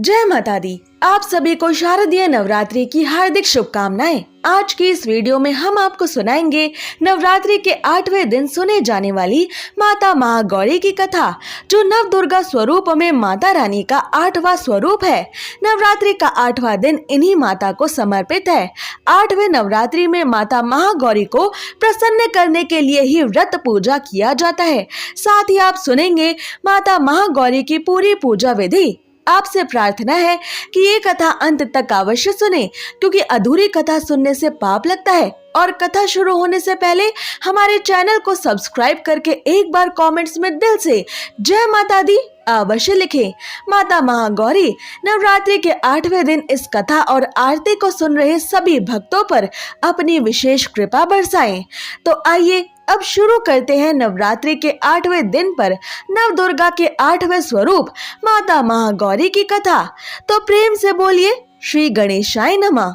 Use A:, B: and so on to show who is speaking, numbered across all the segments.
A: जय माता दी। आप सभी को शारदीय नवरात्रि की हार्दिक शुभकामनाएं। आज की इस वीडियो में हम आपको सुनाएंगे नवरात्रि के 8वें दिन सुने जाने वाली माता महागौरी की कथा, जो नव दुर्गा स्वरूप में माता रानी का 8वां स्वरूप है। नवरात्रि का 8वां दिन इन्हीं माता को समर्पित है। 8वें नवरात्रि में माता महागौरी को प्रसन्न करने के लिए ही व्रत पूजा किया जाता है। साथ ही आप सुनेंगे माता महागौरी की पूरी पूजा विधि। आपसे प्रार्थना है कि ये कथा अंत तक अवश्य सुने, क्योंकि अधूरी कथा सुनने से पाप लगता है। और कथा शुरू होने से पहले हमारे चैनल को सब्सक्राइब करके एक बार कमेंट्स में दिल से जय माता दी अवश्य लिखें। माता महागौरी नवरात्रि के 8वें दिन इस कथा और आरती को सुन रहे सभी भक्तों पर अपनी विशेष कृपा बरसाएं। तो आइए अब शुरू करते हैं नवरात्रि के 8वें दिन पर नव दुर्गा के 8वें स्वरूप माता महागौरी की कथा। तो प्रेम से बोलिए श्री गणेशाय नमः।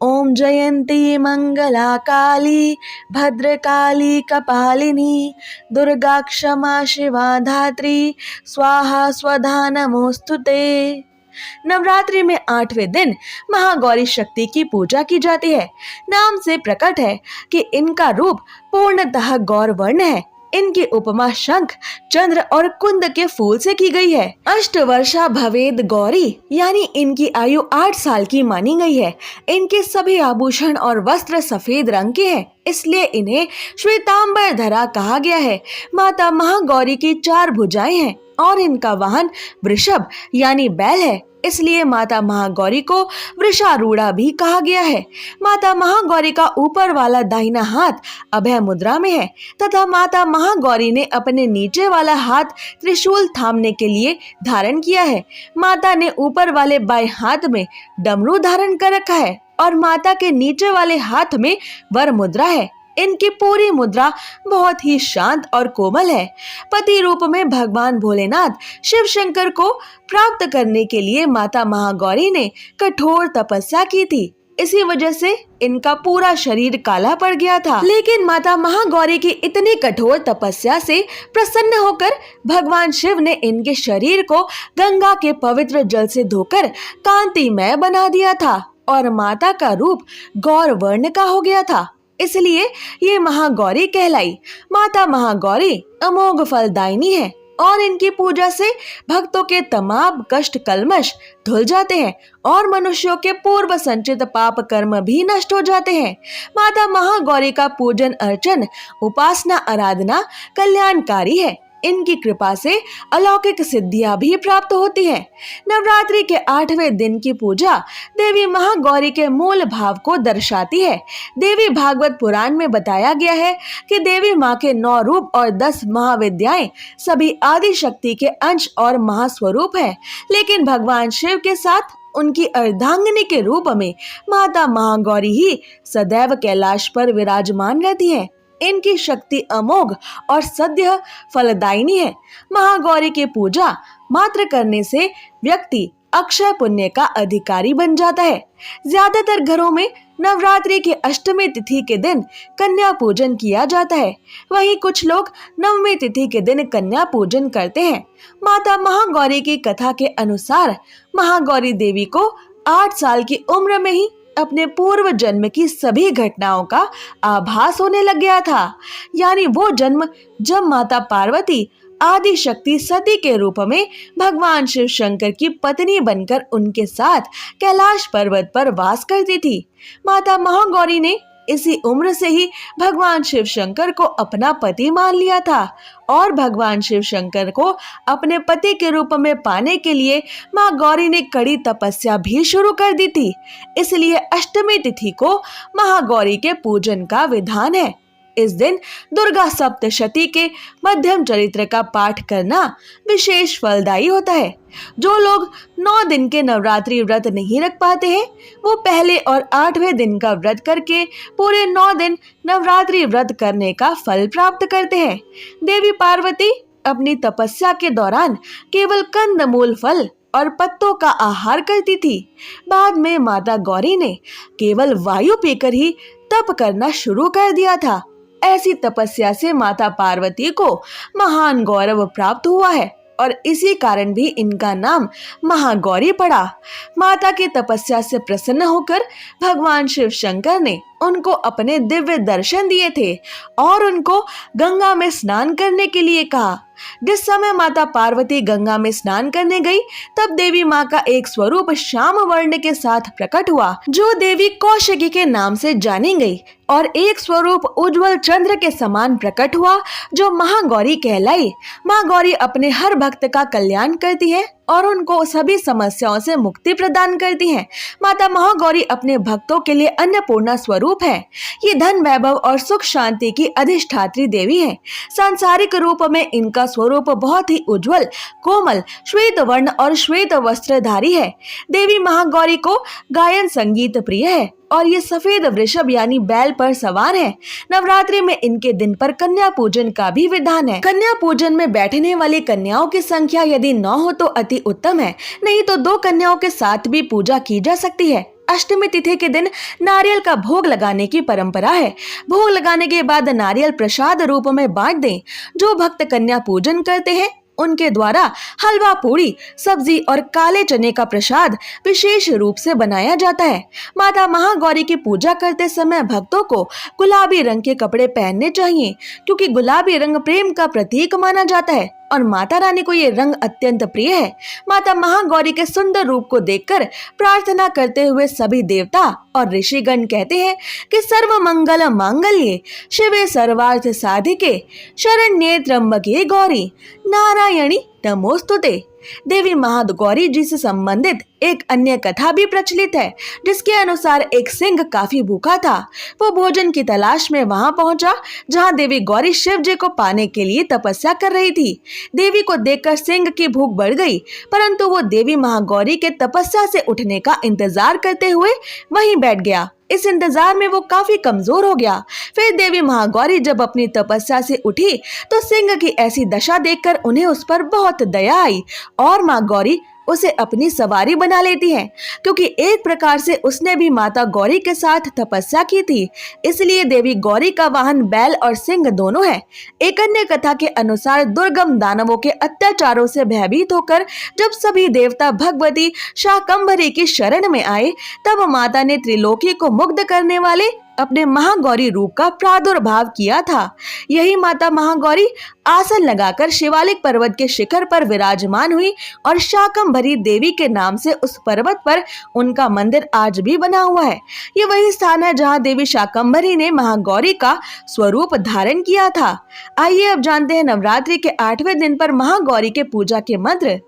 A: ओम जयंती मंगला काली भद्रकाली कपालिनी दुर्गा क्षमा शिवा धात्री स्वाहा स्वधा नमोस्तुते। नवरात्रि में 8वें दिन महागौरी शक्ति की पूजा की जाती है। नाम से प्रकट है कि इनका रूप पूर्णतः गौर वर्ण है। इनकी उपमा शंख, चंद्र और कुंद के फूल से की गई है। अष्टवर्षा भवेद गौरी, यानी इनकी आयु 8 साल की मानी गई है। इनके सभी आभूषण और वस्त्र सफेद रंग के हैं, इसलिए इन्हें श्वेतांबर धरा कहा गया है। माता महागौरी की 4 भुजाएं हैं और इनका वाहन वृषभ यानी बैल है, इसलिए माता महागौरी को वृषारूढ़ा भी कहा गया है। माता महागौरी का ऊपर वाला दाहिना हाथ अभय मुद्रा में है तथा माता महागौरी ने अपने नीचे वाला हाथ त्रिशूल थामने के लिए धारण किया है। माता ने ऊपर वाले बाएं हाथ में डमरू धारण कर रखा है और माता के नीचे वाले हाथ में वर मुद्रा है। इनकी पूरी मुद्रा बहुत ही शांत और कोमल है। पति रूप में भगवान भोलेनाथ शिव शंकर को प्राप्त करने के लिए माता महागौरी ने कठोर तपस्या की थी। इसी वजह से इनका पूरा शरीर काला पड़ गया था। लेकिन माता महागौरी की इतनी कठोर तपस्या से प्रसन्न होकर भगवान शिव ने इनके शरीर को गंगा के पवित्र जल से धोकर कांतिमय बना दिया था और माता का रूप गौर वर्ण का हो गया था। इसलिए ये महागौरी कहलाई। माता महागौरी अमोघ फलदायिनी है और इनकी पूजा से भक्तों के तमाम कष्ट कल्मश धुल जाते हैं और मनुष्यों के पूर्व संचित पाप कर्म भी नष्ट हो जाते हैं। माता महागौरी का पूजन अर्चन उपासना आराधना कल्याणकारी है। इनकी कृपा से अलौकिक सिद्धियां भी प्राप्त होती हैं। नवरात्रि के 8वें दिन की पूजा देवी महागौरी के मूल भाव को दर्शाती है। देवी भागवत पुराण में बताया गया है कि देवी माँ के 9 रूप और 10 महाविद्याएं सभी आदि शक्ति के अंश और महास्वरूप है। लेकिन भगवान शिव के साथ उनकी अर्धांगिनी के रूप में माता महागौरी ही सदैव कैलाश पर विराजमान रहती है। इनकी शक्ति अमोघ और सद्य फलदायिनी है। महागौरी की पूजा मात्र करने से व्यक्ति अक्षय पुण्य का अधिकारी बन जाता है। ज्यादातर घरों में नवरात्रि के अष्टमी तिथि के दिन कन्या पूजन किया जाता है। वहीं कुछ लोग नवमी तिथि के दिन कन्या पूजन करते हैं। माता महागौरी की कथा के अनुसार महागौरी देवी को 8 साल की उम्र में ही अपने पूर्व जन्म की सभी घटनाओं का आभास होने लग गया था। यानी वो जन्म जब माता पार्वती आदि शक्ति सती के रूप में भगवान शिव शंकर की पत्नी बनकर उनके साथ कैलाश पर्वत पर वास करती थी। माता महागौरी ने इसी उम्र से ही भगवान शिव शंकर को अपना पति मान लिया था और भगवान शिव शंकर को अपने पति के रूप में पाने के लिए माँ गौरी ने कड़ी तपस्या भी शुरू कर दी थी। इसलिए अष्टमी तिथि को महागौरी के पूजन का विधान है। इस दिन दुर्गा सप्तशती के मध्यम चरित्र का पाठ करना विशेष फलदायी होता है। जो लोग 9 दिन के नवरात्रि व्रत नहीं रख पाते हैं, वो पहले और 8वें दिन का व्रत करके पूरे 9 दिन नवरात्रि व्रत करने का फल प्राप्त करते हैं। देवी पार्वती अपनी तपस्या के दौरान केवल कंदमूल फल और पत्तों का आहार करती थी। बाद में माता गौरी ने केवल वायु पीकर ही तप करना शुरू कर दिया था। ऐसी तपस्या से माता पार्वती को महान गौरव प्राप्त हुआ है और इसी कारण भी इनका नाम महागौरी पड़ा। माता की तपस्या से प्रसन्न होकर भगवान शिव शंकर ने उनको अपने दिव्य दर्शन दिए थे और उनको गंगा में स्नान करने के लिए कहा। जिस समय माता पार्वती गंगा में स्नान करने गई, तब देवी माँ का एक स्वरूप श्याम वर्ण के साथ प्रकट हुआ, जो देवी कौशिकी के नाम से जानी गई, और एक स्वरूप उज्जवल चंद्र के समान प्रकट हुआ, जो महागौरी कहलाई। माँ गौरी अपने हर भक्त का कल्याण करती है और उनको सभी समस्याओं से मुक्ति प्रदान करती हैं। माता महागौरी अपने भक्तों के लिए अन्नपूर्णा स्वरूप है। ये धन, वैभव और सुख शांति की अधिष्ठात्री देवी है। सांसारिक रूप में इनका स्वरूप बहुत ही उज्जवल, कोमल, श्वेत वर्ण और श्वेत वस्त्रधारी है। देवी महागौरी को गायन संगीत प्रिय है और ये सफेद वृषभ यानी बैल पर सवार है। नवरात्रि में इनके दिन पर कन्या पूजन का भी विधान है। कन्या पूजन में बैठने वाली कन्याओं की संख्या यदि 9 हो तो अति उत्तम है, नहीं तो 2 कन्याओं के साथ भी पूजा की जा सकती है। अष्टमी तिथि के दिन नारियल का भोग लगाने की परंपरा है। भोग लगाने के बाद नारियल प्रसाद रूप में बांट दें। जो भक्त कन्या पूजन करते हैं उनके द्वारा हलवा, पूरी, सब्जी और काले चने का प्रसाद विशेष रूप से बनाया जाता है। माता महागौरी की पूजा करते समय भक्तों को गुलाबी रंग के कपड़े पहनने चाहिए, क्योंकि गुलाबी रंग प्रेम का प्रतीक माना जाता है और माता रानी को ये रंग अत्यंत प्रिय है। माता महागौरी के सुंदर रूप को देखकर प्रार्थना करते हुए सभी देवता और ऋषिगण कहते हैं कि सर्व मंगल मांगल्ये शिवे सर्वार्थ साधिके शरण्ये त्र्यंबके गौरी नारायणी नमोस्तुते। देवी महागौरी जी से संबंधित एक अन्य कथा भी प्रचलित है, जिसके अनुसार एक सिंह काफी भूखा था। वो भोजन की तलाश में वहां पहुंचा जहां देवी गौरी शिव जी को पाने के लिए तपस्या कर रही थी। देवी को देखकर सिंह की भूख बढ़ गई, परंतु वो देवी महागौरी के तपस्या से उठने का इंतजार करते हुए वहीं बैठ गया। इस इंतजार में वो काफी कमजोर हो गया। फिर देवी महागौरी जब अपनी तपस्या से उठी तो सिंह की ऐसी दशा देखकर उन्हें उस पर बहुत दया आई और माँ गौरी उसे अपनी सवारी बना लेती है, क्योंकि एक प्रकार से उसने भी माता गौरी के साथ तपस्या की थी। इसलिए देवी गौरी का वाहन बैल और सिंह दोनों है। एक अन्य कथा के अनुसार दुर्गम दानवों के अत्याचारों से भयभीत होकर जब सभी देवता भगवती शाकंभरी की शरण में आए, तब माता ने त्रिलोकी को मुग्ध करने वाले अपने महागौरी रूप का प्रादुर्भाव किया था। यही माता महागौरी आसन लगाकर शिवालिक पर्वत के शिखर पर विराजमान हुई और शाकंभरी देवी के नाम से उस पर्वत पर उनका मंदिर आज भी बना हुआ है। ये वही स्थान है जहां देवी शाकंभरी ने महागौरी का स्वरूप धारण किया था। आइए अब जानते हैं नवरात्रि के 8वें दिन पर महागौरी के पूजा के मंत्र।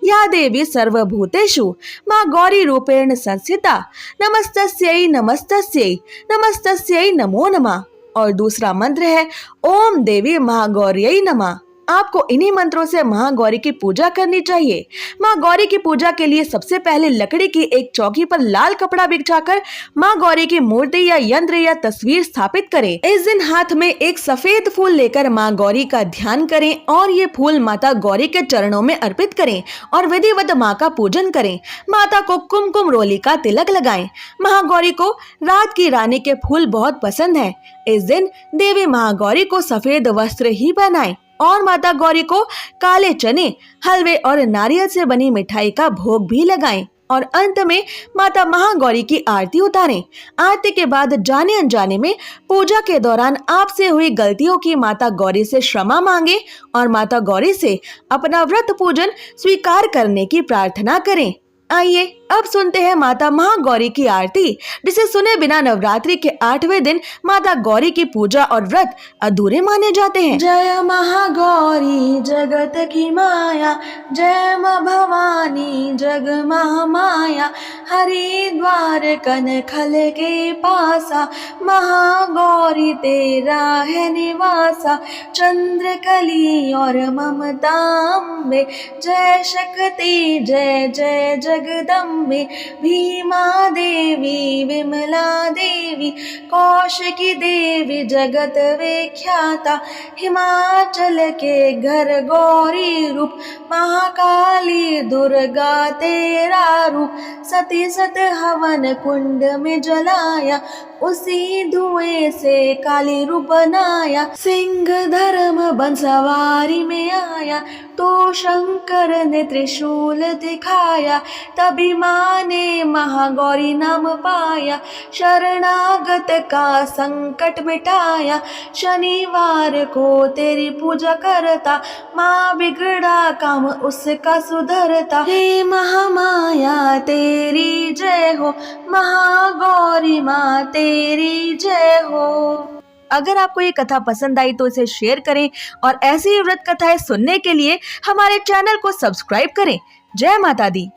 A: या देवी सर्वभूतेषु माँ गौरी रूपेण संस्थिता नमस्तस्यै नमस्तस्यै नमस्तस्यै नमो नमः। और दूसरा मंत्र है ओम देवी महागौर्यै नमः। आपको इन्हीं मंत्रों से महागौरी की पूजा करनी चाहिए। माँ गौरी की पूजा के लिए सबसे पहले लकड़ी की एक चौकी पर लाल कपड़ा बिछाकर माँ गौरी की मूर्ति या यंत्र या तस्वीर स्थापित करें। इस दिन हाथ में एक सफेद फूल लेकर माँ गौरी का ध्यान करें और ये फूल माता गौरी के चरणों में अर्पित करें और विधिवत माँ का पूजन करें। माता को कुमकुम रोली का तिलक लगाएं। महागौरी को रात की रानी के फूल बहुत पसंद है। इस दिन देवी महागौरी को सफेद वस्त्र ही पहनाएं और माता गौरी को काले चने, हलवे और नारियल से बनी मिठाई का भोग भी लगाएं और अंत में माता महागौरी की आरती उतारें। आरती के बाद जाने अनजाने में पूजा के दौरान आपसे हुई गलतियों की माता गौरी से क्षमा मांगे और माता गौरी से अपना व्रत पूजन स्वीकार करने की प्रार्थना करें। आइए अब सुनते हैं माता महागौरी की आरती, जिसे सुने बिना नवरात्रि के 8वें दिन माता गौरी की पूजा और व्रत अधूरे माने जाते हैं। जय महागौरी जगत की माया, जय माँ भवानी जग महामाया, हरिद्वार कनखल के पासा, महागौरी तेरा है निवासा, चंद्रकली और ममताम्बे, जय शक्ति जय जय जगदम्बे, में भीमा देवी, विमला देवी, कौशिकी देवी जगत विख्याता, हिमाचल के घर गौरी रूप, महाकाली दुर्गा तेरा रूप, सती सत हवन कुंड में जलाया, उसी धुएं से काली रूप बनाया, सिंह धर्म बन सवारी में आया, तो शंकर ने त्रिशूल दिखाया, तभी माँ ने महागौरी नाम पाया, शरणागत का संकट मिटाया, शनिवार को तेरी पूजा करता, माँ बिगड़ा काम उसका सुधरता, हे महामाया तेरी जय हो, महागौरी माँ तेरी जय हो। अगर आपको ये कथा पसंद आई तो इसे शेयर करें और ऐसी ही व्रत कथाएं सुनने के लिए हमारे चैनल को सब्सक्राइब करें। जय माता दी।